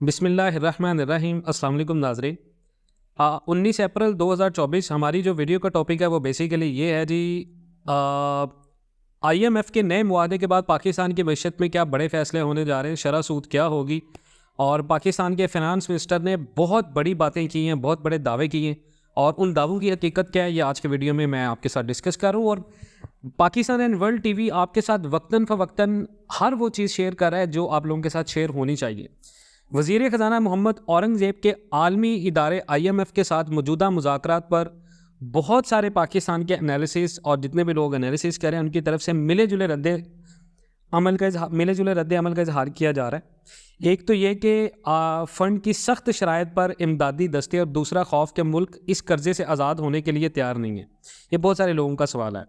बिस्मिल्लाहिर्रहमानिर्रहीम। अस्सलाम वालेकुम नाज़रीन। 19 अप्रैल 2024 हमारी जो वीडियो का टॉपिक है वो बेसिकली ये है जी। IMF के नए मुआहदे के बाद पाकिस्तान की मईशत में क्या बड़े फैसले होने जा रहे हैं, शरह सूद क्या होगी। और पाकिस्तान के फिनांस मिनिस्टर ने बहुत बड़ी बातें की हैं, बहुत बड़े दावे किए हैं, और उन दावों की हकीकत क्या है ये आज के वीडियो में मैं आपके साथ डिस्कस कर रहा हूँ। और पाकिस्तान एंड वर्ल्ड टीवी आपके साथ वक्तन फ़वक्तन हर वो चीज़ शेयर कर रहा है जो आप लोगों के साथ शेयर होनी चाहिए। वज़ीर ख़ज़ाना मोहम्मद औरंगज़ेब के आलमी इदारे IMF के साथ मौजूदा मुज़ाकरात पर बहुत सारे पाकिस्तान के एनालिसिस और जितने भी लोग एनालिसिस करें उनकी तरफ से मिले जुले रद्द अमल का इजहार किया जा रहा है। एक तो ये कि फ़ंड की सख्त शराइत पर इमदादी दस्ते, और दूसरा खौफ के मुल्क इस कर्ज़े से आज़ाद होने के लिए तैयार नहीं है। ये बहुत सारे लोगों का सवाल है।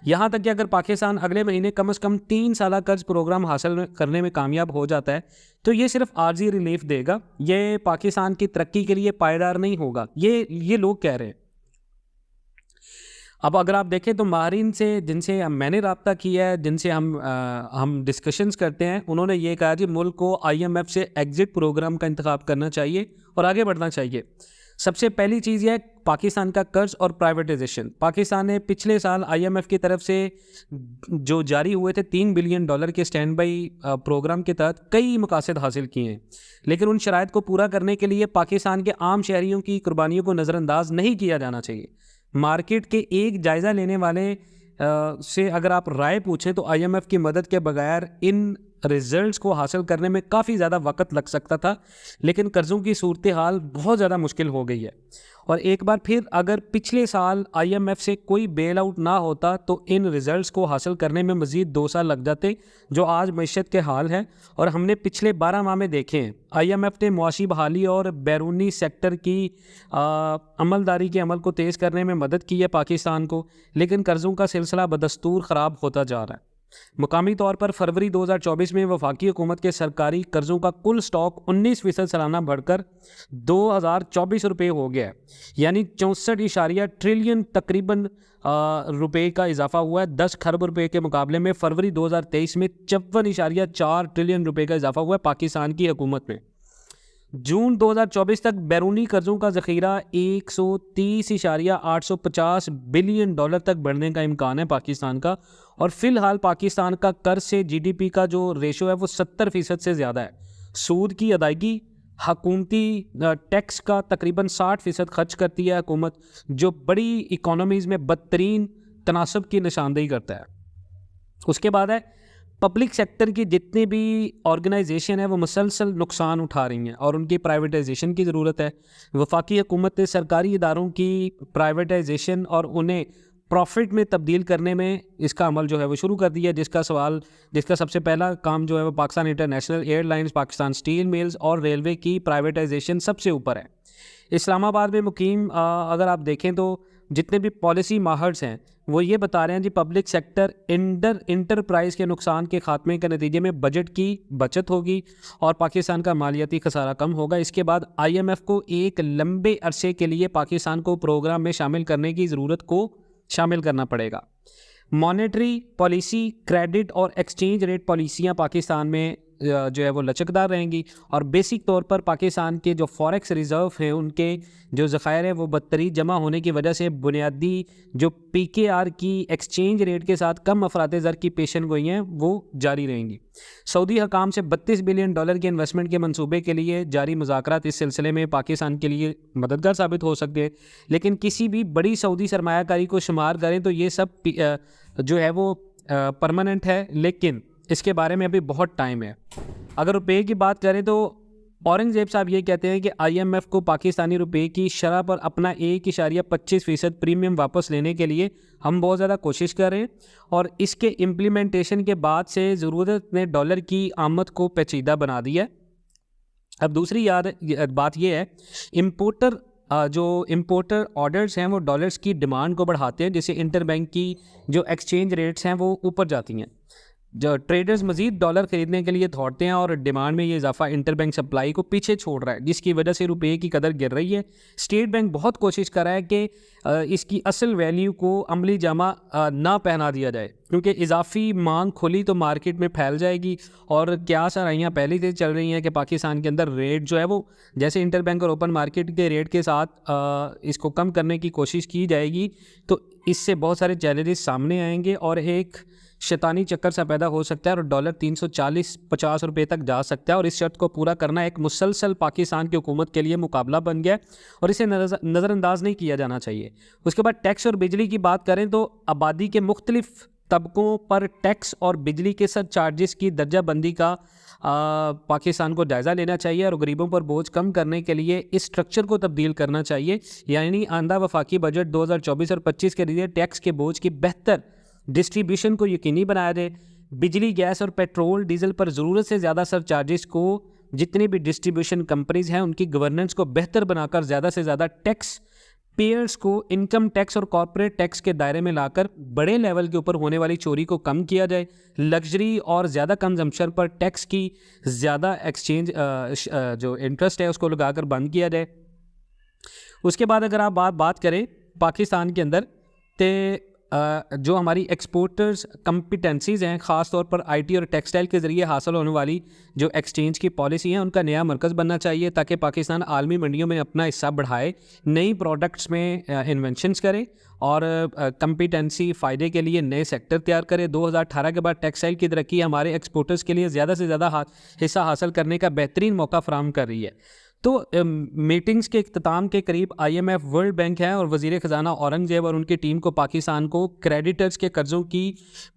यहाँ तक कि अगर पाकिस्तान अगले महीने कम से कम 3 साल कर्ज प्रोग्राम हासिल करने में कामयाब हो जाता है तो ये सिर्फ आर्जी रिलीफ देगा, ये पाकिस्तान की तरक्की के लिए पायदार नहीं होगा। ये लोग कह रहे हैं। अब अगर आप देखें तो माहिरीन से जिनसे मैंने रब्ता किया है, जिनसे हम डिस्कशंस करते हैं, उन्होंने ये कहा जी मुल्क को IMF से एग्ज़िट प्रोग्राम का इंतखाब करना चाहिए और आगे बढ़ना चाहिए। सबसे पहली चीज़ यह है पाकिस्तान का कर्ज और प्राइवेटाइजेशन। पाकिस्तान ने पिछले साल IMF की तरफ से जो जारी हुए थे $3 बिलियन के स्टैंड बाई प्रोग्राम के तहत कई मकासद हासिल किए हैं, लेकिन उन शराइत को पूरा करने के लिए पाकिस्तान के आम शहरियों की कुर्बानियों को नज़रअंदाज नहीं किया जाना चाहिए। मार्केट के एक जायज़ा लेने वाले से अगर आप राय पूछें तो IMF की मदद के बगैर इन रिजल्ट्स को हासिल करने में काफ़ी ज़्यादा वक्त लग सकता था, लेकिन कर्ज़ों की सूरत हाल बहुत ज़्यादा मुश्किल हो गई है। और एक बार फिर अगर पिछले साल IMF से कोई बेल आउट ना होता तो इन रिज़ल्ट्स को हासिल करने में मज़ीद 2 साल लग जाते, जो आज मईशत के हाल है। और हमने पिछले 12 माह में देखे हैं IMF ने मुआशी बहाली और बैरूनी सेक्टर की अमलदारी के अमल को तेज़ करने में मदद की है पाकिस्तान को, लेकिन कर्ज़ों का सिलसिला बदस्तूर ख़राब होता जा रहा है। मुकामी तौर पर फरवरी 2024 में वफाकी हुकूमत के सरकारी कर्ज़ों का कुल स्टॉक 19% सालाना बढ़कर 2024 रुपये हो गया है, यानी 64 ट्रिलियन तकरीबन रुपए का इजाफा हुआ है। 10 खरब रुपए के मुकाबले में फरवरी 2023 में 54.4 ट्रिलियन रुपए का इजाफा हुआ है पाकिस्तान की हुकूमत में। जून 2024 तक बैरूनी कर्ज़ों का ज़ख़ीरा 130.850 बिलियन डॉलर तक बढ़ने का इम्कान है पाकिस्तान का। और फ़िलहाल पाकिस्तान का कर्ज से GDP का जो रेशो है वो 70% से ज़्यादा है। सूद की अदायगी हकूमती टैक्स का तकरीबन 60% खर्च करती है हुकूमत, जो बड़ी इकोनॉमीज़ में बदतरीन तनासब की निशानदेही करता है। उसके बाद है पब्लिक सेक्टर की जितनी भी ऑर्गेनाइजेशन है वो मुसलसल नुकसान उठा रही हैं और उनकी प्राइवेटाइजेशन की ज़रूरत है। वफाकी हुकूमत ने सरकारी इदारों की प्राइवेटाइजेशन और उन्हें प्रॉफिट में तब्दील करने में इसका अमल जो है वो शुरू कर दिया, जिसका सबसे पहला काम जो है वो Pakistan international airlines, Pakistan steel mills और रेलवे की प्राइवेटाइजेशन सबसे ऊपर है। इस्लामाबाद में मुकीम अगर आप देखें तो जितने भी पॉलिसी माहर्स हैं वो ये बता रहे हैं जी पब्लिक सेक्टर इंटरप्राइज के नुकसान के खात्मे के नतीजे में बजट की बचत होगी और पाकिस्तान का मालियाती खसारा कम होगा। इसके बाद IMF को एक लंबे अरसे के लिए पाकिस्तान को प्रोग्राम में शामिल करने की ज़रूरत को शामिल करना पड़ेगा। मॉनेटरी पॉलिसी, क्रेडिट और एक्सचेंज रेट पॉलिसियाँ पाकिस्तान में जो है वो लचकदार रहेंगी और बेसिक तौर पर पाकिस्तान के जो फॉरेक्स रिज़र्व हैं उनके जो ज़ख़ायर हैं वो बदतरीन जमा होने की वजह से बुनियादी जो PKR की एक्सचेंज रेट के साथ कम अफरात ज़र की पेशन गोई हैं वो जारी रहेंगी। सऊदी हकाम से $32 बिलियन के इन्वेस्टमेंट के मंसूबे के लिए जारी मुज़ाकरात इस सिलसिले में पाकिस्तान के लिए मददगार साबित हो सकते हैं, लेकिन किसी भी बड़ी सऊदी सरमायाकारी को शुमार करें तो ये सब जो है वो परमानेंट है, लेकिन इसके बारे में अभी बहुत टाइम है। अगर रुपये की बात करें तो औरंगज़ेब साहब ये कहते हैं कि IMF को पाकिस्तानी रुपये की शरह पर अपना 1.25% प्रीमियम वापस लेने के लिए हम बहुत ज़्यादा कोशिश कर रहे हैं और इसके इम्प्लीमेंटेशन के बाद से ज़रूरत ने डॉलर की आमद को पेचीदा बना दिया है। अब दूसरी बात यह है इम्पोर्टर ऑर्डर्स हैं वो डॉलर्स की डिमांड को बढ़ाते हैं, जिससे इंटरबैंक की जो एक्सचेंज रेट्स हैं वो ऊपर जाती हैं। जो ट्रेडर्स मजीद डॉलर खरीदने के लिए दौड़ते हैं और डिमांड में ये इजाफा इंटरबैंक सप्लाई को पीछे छोड़ रहा है, जिसकी वजह से रुपये की कदर गिर रही है। स्टेट बैंक बहुत कोशिश कर रहा है कि इसकी असल वैल्यू को अमली जामा ना पहना दिया जाए, क्योंकि इजाफी मांग खुली तो मार्केट में फैल जाएगी। और क्या सराहियाँ पहले से चल रही हैं कि पाकिस्तान के अंदर रेट जो है वो जैसे इंटरबैंक और ओपन मार्केट के रेट के साथ इसको कम करने की कोशिश की जाएगी, तो इससे बहुत सारे चैलेंजेस सामने आएंगे और एक शैतानी चक्कर सा पैदा हो सकता है और डॉलर 340-50 रुपये तक जा सकता है। और इस शर्त को पूरा करना एक मुसलसल पाकिस्तान की हुकूमत के लिए मुकाबला बन गया और इसे नज़रअंदाज नहीं किया जाना चाहिए। उसके बाद टैक्स और बिजली की बात करें तो आबादी के मुख्तलिफ तबकों पर टैक्स और बिजली के सर चार्जेस की दर्जाबंदी का पाकिस्तान को जायज़ा लेना चाहिए और गरीबों पर बोझ कम करने के लिए इस स्ट्रक्चर को तब्दील करना चाहिए। यानी आंदा वफाकी बजट 2024 और 25 के लिए टैक्स के बोझ की बेहतर डिस्ट्रीब्यूशन को यकीनी बनाया जाए। बिजली, गैस और पेट्रोल डीजल पर ज़रूरत से ज़्यादा सरचार्जेस को जितनी भी डिस्ट्रीब्यूशन कंपनीज हैं उनकी गवर्नेंस को बेहतर बनाकर ज़्यादा से ज़्यादा टैक्स पेयर्स को इनकम टैक्स और कॉर्पोरेट टैक्स के दायरे में लाकर बड़े लेवल के ऊपर होने वाली चोरी को कम किया जाए। लग्जरी और ज़्यादा कंजम्पशन पर टैक्स की ज़्यादा एक्सचेंज जो इंटरेस्ट है उसको लगाकर बंद किया जाए। उसके बाद अगर आप बात करें पाकिस्तान के अंदर तो जो हमारी एक्सपोर्टर्स कम्पिटेंसीज़ हैं, ख़ास तौर पर आईटी और टेक्सटाइल के ज़रिए हासिल होने वाली जो एक्सचेंज की पॉलिसी है उनका नया मरकज़ बनना चाहिए, ताकि पाकिस्तान आलमी मंडियों में अपना हिस्सा बढ़ाए, नई प्रोडक्ट्स में इन्वेंशंस करे और कम्पिटेंसी फ़ायदे के लिए नए सेक्टर तैयार करे। 2018 के बाद टेक्सटाइल की तरक्की हमारे एक्सपोर्टर्स के लिए ज़्यादा से ज़्यादा हिस्सा हासिल करने का बेहतरीन मौका फराहम कर रही है। तो मीटिंग्स के इख्तिताम के करीब IMF, वर्ल्ड बैंक है और वज़ीर ख़जाना औरंगज़ेब और उनकी टीम को पाकिस्तान को क्रेडिटर्स के कर्ज़ों की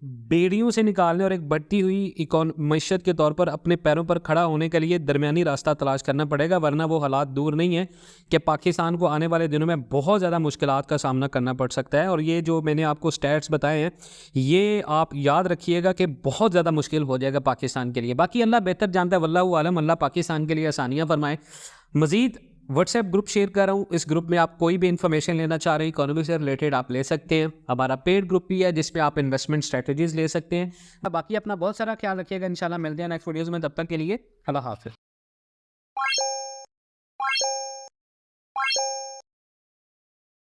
बेड़ियों से निकालने और एक बढ़ती हुई मईशत के तौर पर अपने पैरों पर खड़ा होने के लिए दरमियानी रास्ता तलाश करना पड़ेगा, वरना वो हालात दूर नहीं है कि पाकिस्तान को आने वाले दिनों में बहुत ज़्यादा मुश्किलात का सामना करना पड़ सकता है। और ये जो मैंने आपको स्टैट्स बताए हैं ये आप याद रखिएगा कि बहुत ज़्यादा मुश्किल हो जाएगा पाकिस्तान के लिए। बाकी अल्लाह बेहतर जानता है, वल्लाहु आलम। अल्लाह पाकिस्तान के लिए आसानियाँ फरमाए। मज़ीद व्हाट्सएप ग्रुप शेयर कर रहा हूँ, इस ग्रुप में आप कोई भी इन्फॉर्मेशन लेना चाह रहे हैं इकोनॉमी से रिलेटेड आप ले सकते हैं। हमारा पेड ग्रुप भी है जिसमें आप इन्वेस्टमेंट स्ट्रेटजीज ले सकते हैं। बाकी अपना बहुत सारा ख्याल रखिएगा, इंशाल्लाह मिलते हैं नेक्स्ट वीडियोज़ में। तब तक के लिए अल्लाह हाफ़िज़।